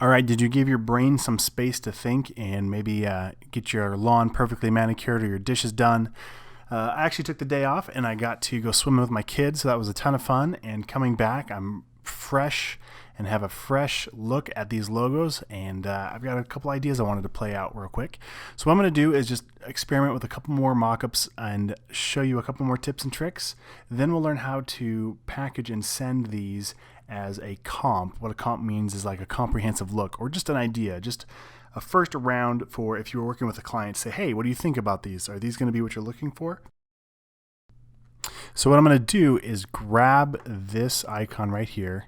All right, did you give your brain some space to think and maybe get your lawn perfectly manicured or your dishes done? I actually took the day off and I got to go swimming with my kids, so that was a ton of fun. And coming back, I'm fresh and have a fresh look at these logos, and I've got a couple ideas I wanted to play out real quick. So what I'm going to do is just experiment with a couple more mock-ups and show you a couple more tips and tricks. Then we'll learn how to package and send these as a comp. What a comp means is like a comprehensive look or just an idea, just a first round for if you were working with a client, say, hey, what do you think about these? Are these going to be what you're looking for? So what I'm going to do is grab this icon right here.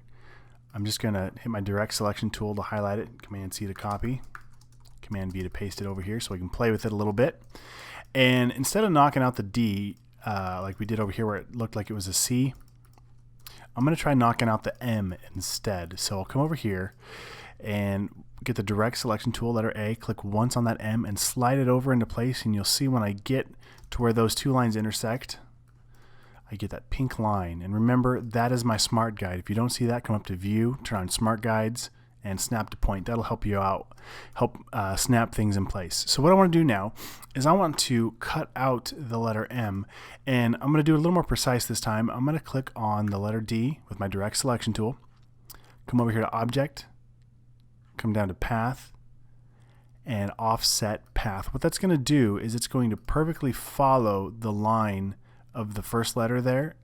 I'm just going to hit my direct selection tool to highlight it, Command C to copy, Command V to paste it over here so we can play with it a little bit. And instead of knocking out the D like we did over here where it looked like it was a C, I'm going to try knocking out the M instead. So I'll come over here and get the direct selection tool, letter A, click once on that M and slide it over into place, and you'll see when I get to where those two lines intersect, I get that pink line. And remember, that is my smart guide. If you don't see that, come up to View, turn on Smart Guides, and snap to point. That'll help you out, help snap things in place. So what I want to do now is I want to cut out the letter M, and I'm going to do it a little more precise this time. I'm going to click on the letter D with my direct selection tool, come over here to Object, come down to Path, and Offset Path. What that's going to do is it's going to perfectly follow the line of the first letter there.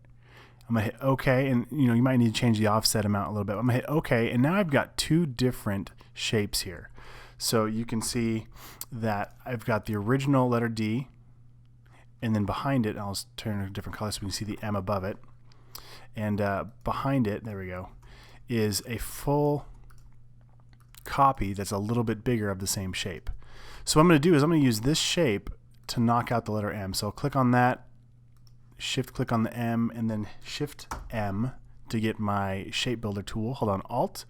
I'm going to hit OK, and you might need to change the offset amount a little bit. I'm going to hit OK, and now I've got two different shapes here. So you can see that I've got the original letter D, and then behind it, I'll turn a different color so we can see the M above it. And behind it, there we go, is a full copy that's a little bit bigger of the same shape. So what I'm going to do is I'm going to use this shape to knock out the letter M. So I'll click on that, shift click on the M, and then shift M to get my shape builder tool. Hold on Alt,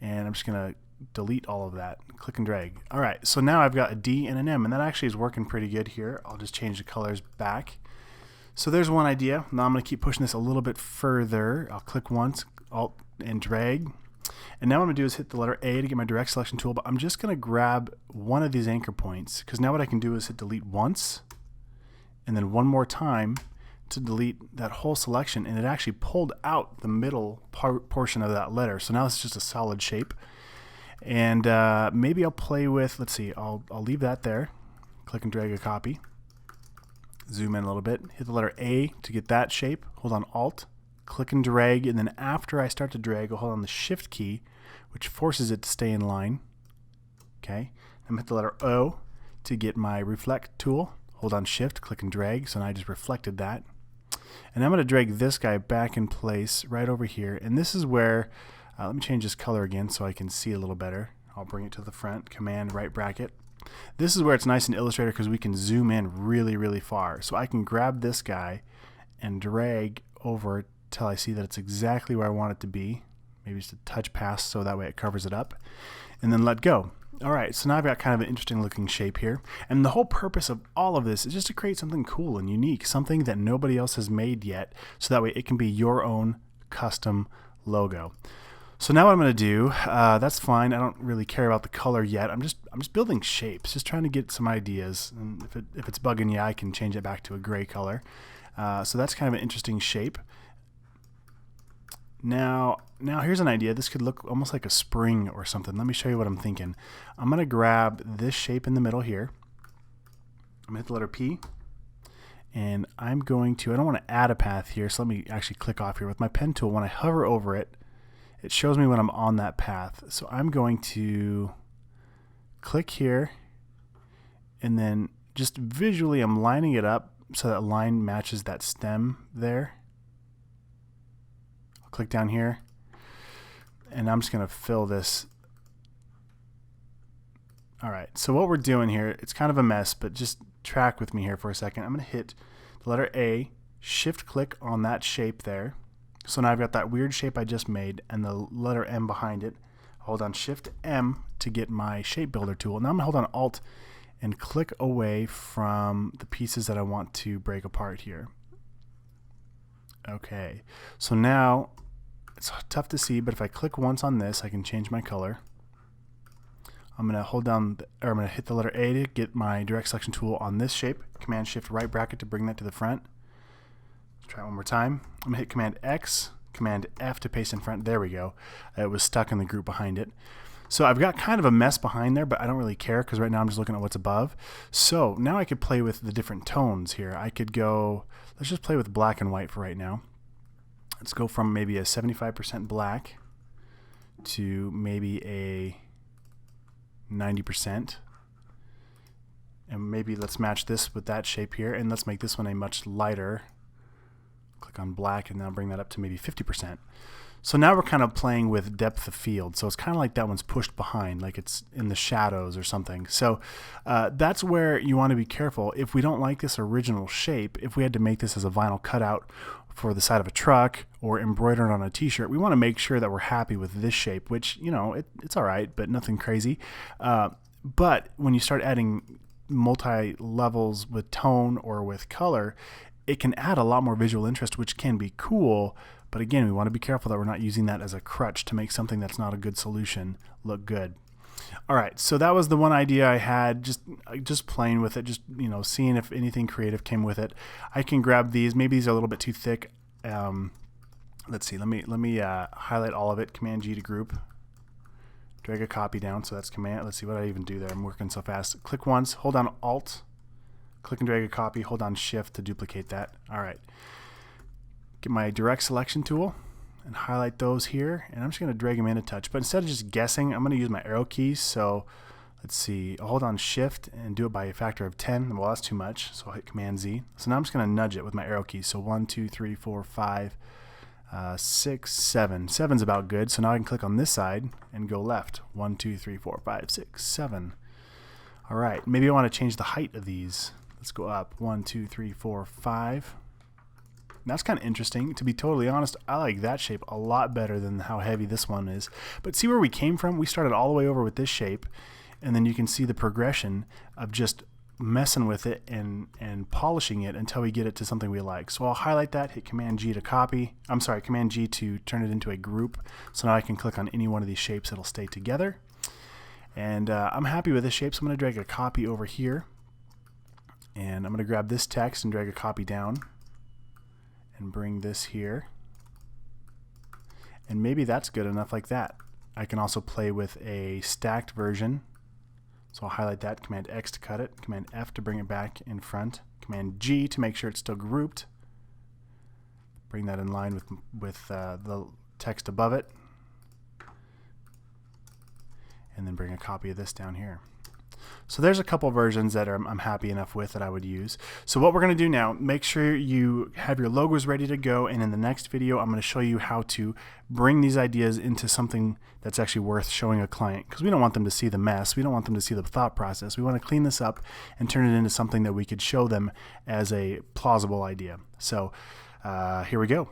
and I'm just going to delete all of that. Click and drag. All right, so now I've got a D and an M, and that actually is working pretty good here. I'll just change the colors back. So there's one idea. Now I'm going to keep pushing this a little bit further. I'll click once, Alt and drag. And now what I'm going to do is hit the letter A to get my direct selection tool, but I'm just going to grab one of these anchor points, because now what I can do is hit delete once and then one more time to delete that whole selection, and it actually pulled out the middle portion of that letter. So now it's just a solid shape. And maybe I'll play with, let's see, I'll leave that there, click and drag a copy, zoom in a little bit, hit the letter A to get that shape, hold on Alt, click and drag, and then after I start to drag, I'll hold on the Shift key, which forces it to stay in line. Okay, I'm going to hit the letter O to get my reflect tool, hold on Shift, click and drag, so now I just reflected that. And I'm going to drag this guy back in place right over here, and this is where, let me change this color again so I can see a little better. I'll bring it to the front, Command right bracket. This is where it's nice in Illustrator because we can zoom in really, really far. So I can grab this guy and drag over till I see that it's exactly where I want it to be. Maybe just a touch past so that way it covers it up, and then let go. All right, so now I've got kind of an interesting looking shape here. And the whole purpose of all of this is just to create something cool and unique, something that nobody else has made yet, so that way it can be your own custom logo. So now what I'm going to do, that's fine. I don't really care about the color yet. I'm just building shapes, just trying to get some ideas. And if it's bugging you, I can change it back to a gray color. So that's kind of an interesting shape. Now here's an idea. This could look almost like a spring or something. Let me show you what I'm thinking. I'm going to grab this shape in the middle here. I'm going to hit the letter P. And I'm going to, I don't want to add a path here, so let me actually click off here. With my pen tool, when I hover over it, it shows me when I'm on that path. So I'm going to click here, and then just visually I'm lining it up so that line matches that stem there. I'll click down here, and I'm just going to fill this. All right, so what we're doing here, it's kind of a mess, but just track with me here for a second. I'm going to hit the letter A, shift click on that shape there. So now I've got that weird shape I just made and the letter M behind it. Hold on Shift M to get my shape builder tool. Now I'm going to hold on Alt and click away from the pieces that I want to break apart here. Okay, so now it's tough to see, but if I click once on this, I can change my color. I'm going to hold down, or I'm going to hit the letter A to get my direct selection tool on this shape. Command Shift right bracket to bring that to the front. Let's try it one more time. I'm going to hit Command X, Command F to paste in front. There we go. It was stuck in the group behind it. So I've got kind of a mess behind there, but I don't really care because right now I'm just looking at what's above. So now I could play with the different tones here. I could go, let's just play with black and white for right now. Let's go from maybe a 75% black to maybe a 90%. And maybe let's match this with that shape here, and let's make this one a much lighter. Click on black and now bring that up to maybe 50%. So now we're kind of playing with depth of field. So it's kind of like that one's pushed behind, like it's in the shadows or something. So that's where you want to be careful. If we don't like this original shape, if we had to make this as a vinyl cutout for the side of a truck or embroidered on a t-shirt, we want to make sure that we're happy with this shape, which, you know, it's all right, but nothing crazy. But when you start adding multi-levels with tone or with color, it can add a lot more visual interest, which can be cool. But again, we want to be careful that we're not using that as a crutch to make something that's not a good solution look good. All right, so that was the one idea I had, just playing with it, just, you know, seeing if anything creative came with it. I can grab these. Maybe these are a little bit too thick. Let's see. Let me highlight all of it. Command G to group. Drag a copy down. So that's Command. Let's see what I even do there. I'm working so fast. Click once. Hold down Alt. Click and drag a copy. Hold down Shift to duplicate that. All right. Get my direct selection tool and highlight those here, and I'm just going to drag them in a touch. But instead of just guessing, I'm going to use my arrow keys. So let's see, I'll hold on Shift and do it by a factor of 10. Well, that's too much, so I'll hit Command Z. So now I'm just going to nudge it with my arrow keys. So 1, 2, 3, 4, 5, 6, 7. 7's about good. So now I can click on this side and go left. 1, 2, 3, 4, 5, 6, 7. All right, maybe I want to change the height of these. Let's go up. 1, 2, 3, 4, 5. That's kind of interesting. To be totally honest, I like that shape a lot better than how heavy this one is. But see where we came from? We started all the way over with this shape, and then you can see the progression of just messing with it and polishing it until we get it to something we like. So I'll highlight that, hit Command G to copy. I'm sorry, Command G to turn it into a group. So now I can click on any one of these shapes. It'll stay together. And I'm happy with this shape, so I'm going to drag a copy over here. And I'm going to grab this text and drag a copy down. And bring this here, and maybe that's good enough like that. I can also play with a stacked version, so I'll highlight that, Command X to cut it, Command F to bring it back in front, Command G to make sure it's still grouped, bring that in line with the text above it, and then bring a copy of this down here. So there's a couple versions that I'm happy enough with that I would use. So what we're going to do now, make sure you have your logos ready to go, and in the next video I'm going to show you how to bring these ideas into something that's actually worth showing a client, because we don't want them to see the mess, we don't want them to see the thought process. We want to clean this up and turn it into something that we could show them as a plausible idea. So here we go.